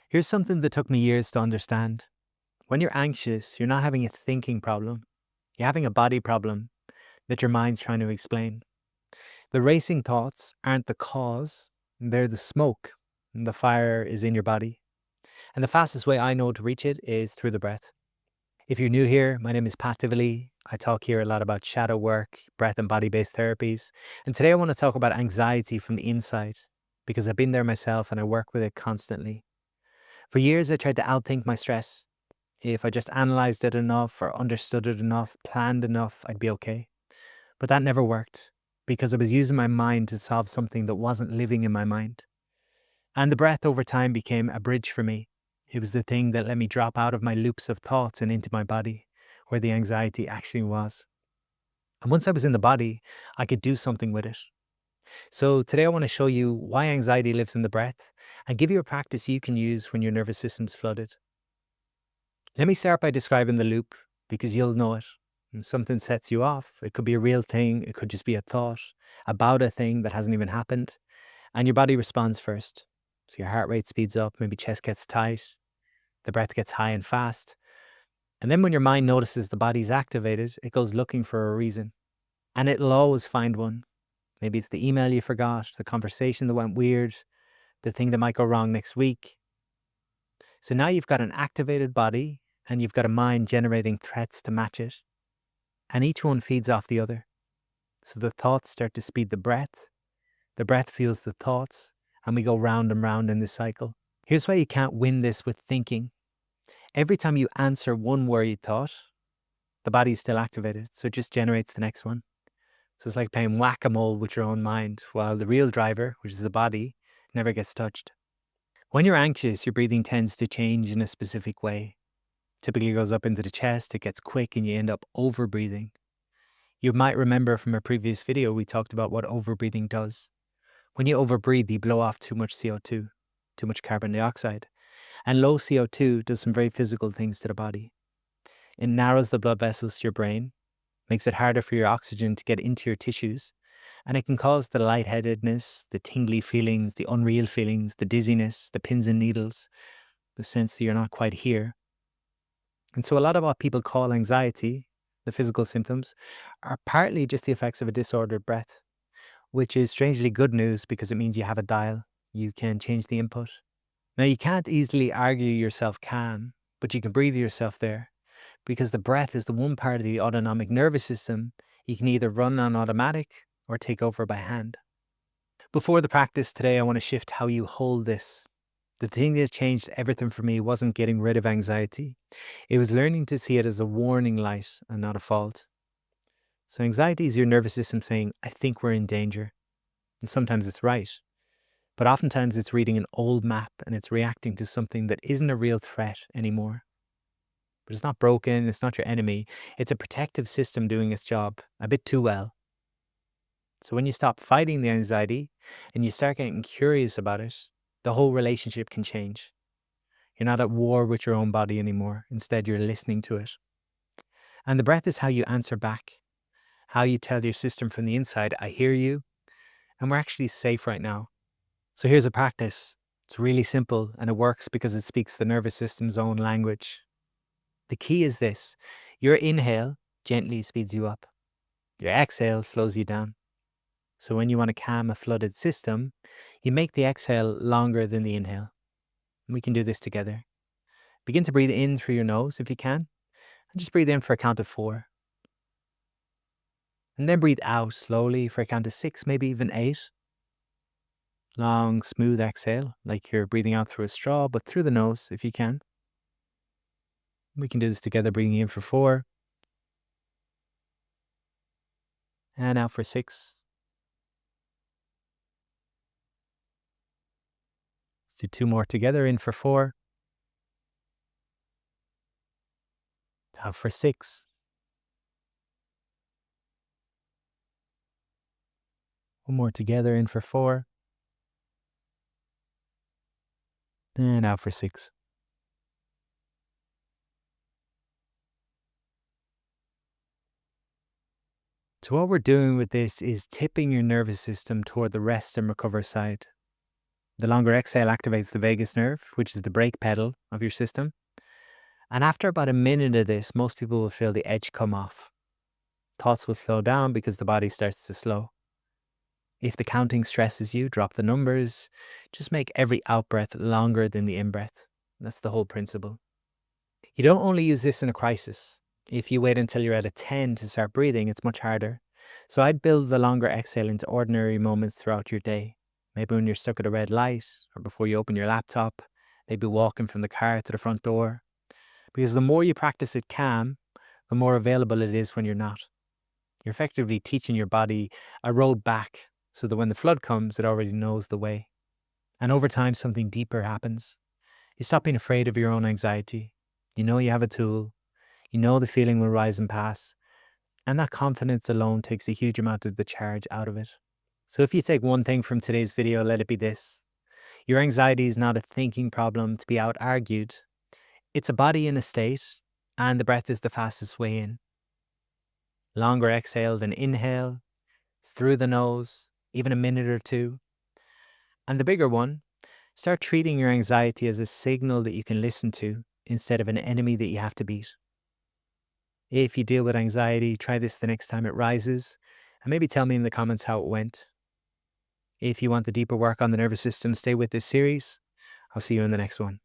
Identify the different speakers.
Speaker 1: Here's something that took me years to understand. When you're anxious, you're not having a thinking problem. You're having a body problem that your mind's trying to explain. The racing thoughts aren't the cause, they're the smoke. And the fire is in your body. And the fastest way I know to reach it is through the breath. If you're new here, my name is Pat Tivoli. I talk here a lot about shadow work, breath and body based therapies. And today I want to talk about anxiety from the inside because I've been there myself and I work with it constantly. For years, I tried to outthink my stress. If I just analyzed it enough or understood it enough, planned enough, I'd be okay. But that never worked because I was using my mind to solve something that wasn't living in my mind. And the breath over time became a bridge for me. It was the thing that let me drop out of my loops of thoughts and into my body, where the anxiety actually was. And once I was in the body, I could do something with it. So today I want to show you why anxiety lives in the breath and give you a practice you can use when your nervous system's flooded. Let me start by describing the loop because you'll know it. When something sets you off, it could be a real thing, it could just be a thought about a thing that hasn't even happened, and your body responds first. So your heart rate speeds up, maybe chest gets tight, the breath gets high and fast. And then when your mind notices the body's activated, it goes looking for a reason. And it'll always find one. Maybe it's the email you forgot, the conversation that went weird, the thing that might go wrong next week. So now you've got an activated body and you've got a mind generating threats to match it. And each one feeds off the other. So the thoughts start to speed the breath fuels the thoughts, and we go round and round in this cycle. Here's why you can't win this with thinking. Every time you answer one worried thought, the body is still activated, so it just generates the next one. So it's like playing whack-a-mole with your own mind, while the real driver, which is the body, never gets touched. When you're anxious, your breathing tends to change in a specific way. Typically goes up into the chest, it gets quick, and you end up over-breathing. You might remember from a previous video, we talked about what over-breathing does. When you overbreathe, you blow off too much CO2, too much carbon dioxide. And low CO2 does some very physical things to the body. It narrows the blood vessels to your brain, makes it harder for your oxygen to get into your tissues, and it can cause the lightheadedness, the tingly feelings, the unreal feelings, the dizziness, the pins and needles, the sense that you're not quite here. And so a lot of what people call anxiety, the physical symptoms, are partly just the effects of a disordered breath, which is strangely good news because it means you have a dial. You can change the input. Now, you can't easily argue yourself calm, but you can breathe yourself there because the breath is the one part of the autonomic nervous system you can either run on automatic or take over by hand. Before the practice today, I want to shift how you hold this. The thing that changed everything for me wasn't getting rid of anxiety. It was learning to see it as a warning light and not a fault. So anxiety is your nervous system saying, I think we're in danger. And sometimes it's right. But oftentimes it's reading an old map and it's reacting to something that isn't a real threat anymore. But it's not broken, it's not your enemy. It's a protective system doing its job a bit too well. So when you stop fighting the anxiety and you start getting curious about it, the whole relationship can change. You're not at war with your own body anymore. Instead, you're listening to it. And the breath is how you answer back, how you tell your system from the inside, I hear you, and we're actually safe right now. So here's a practice. It's really simple and it works because it speaks the nervous system's own language. The key is this. Your inhale gently speeds you up. Your exhale slows you down. So when you want to calm a flooded system, you make the exhale longer than the inhale. And we can do this together. Begin to breathe in through your nose if you can. And just breathe in for a count of 4. And then breathe out slowly for a count of 6, maybe even 8. Long, smooth exhale, like you're breathing out through a straw, but through the nose if you can. We can do this together, breathing in for 4. And out for 6. Let's do 2 more together, in for 4. Out for 6. One more together, in for 4. And out for 6. So what we're doing with this is tipping your nervous system toward the rest and recover side. The longer exhale activates the vagus nerve, which is the brake pedal of your system. And after about a minute of this, most people will feel the edge come off. Thoughts will slow down because the body starts to slow. If the counting stresses you, drop the numbers. Just make every out breath longer than the in breath. That's the whole principle. You don't only use this in a crisis. If you wait until you're at a 10 to start breathing, it's much harder. So I'd build the longer exhale into ordinary moments throughout your day. Maybe when you're stuck at a red light, or before you open your laptop, maybe walking from the car to the front door. Because the more you practice it calm, the more available it is when you're not. You're effectively teaching your body a road back so that when the flood comes, it already knows the way. And over time, something deeper happens. You stop being afraid of your own anxiety. You know you have a tool. You know the feeling will rise and pass. And that confidence alone takes a huge amount of the charge out of it. So if you take one thing from today's video, let it be this. Your anxiety is not a thinking problem to be out-argued. It's a body in a state, and the breath is the fastest way in. Longer exhale than inhale, through the nose, even a minute or two. And the bigger one, start treating your anxiety as a signal that you can listen to instead of an enemy that you have to beat. If you deal with anxiety, try this the next time it rises, and maybe tell me in the comments how it went. If you want the deeper work on the nervous system, stay with this series. I'll see you in the next one.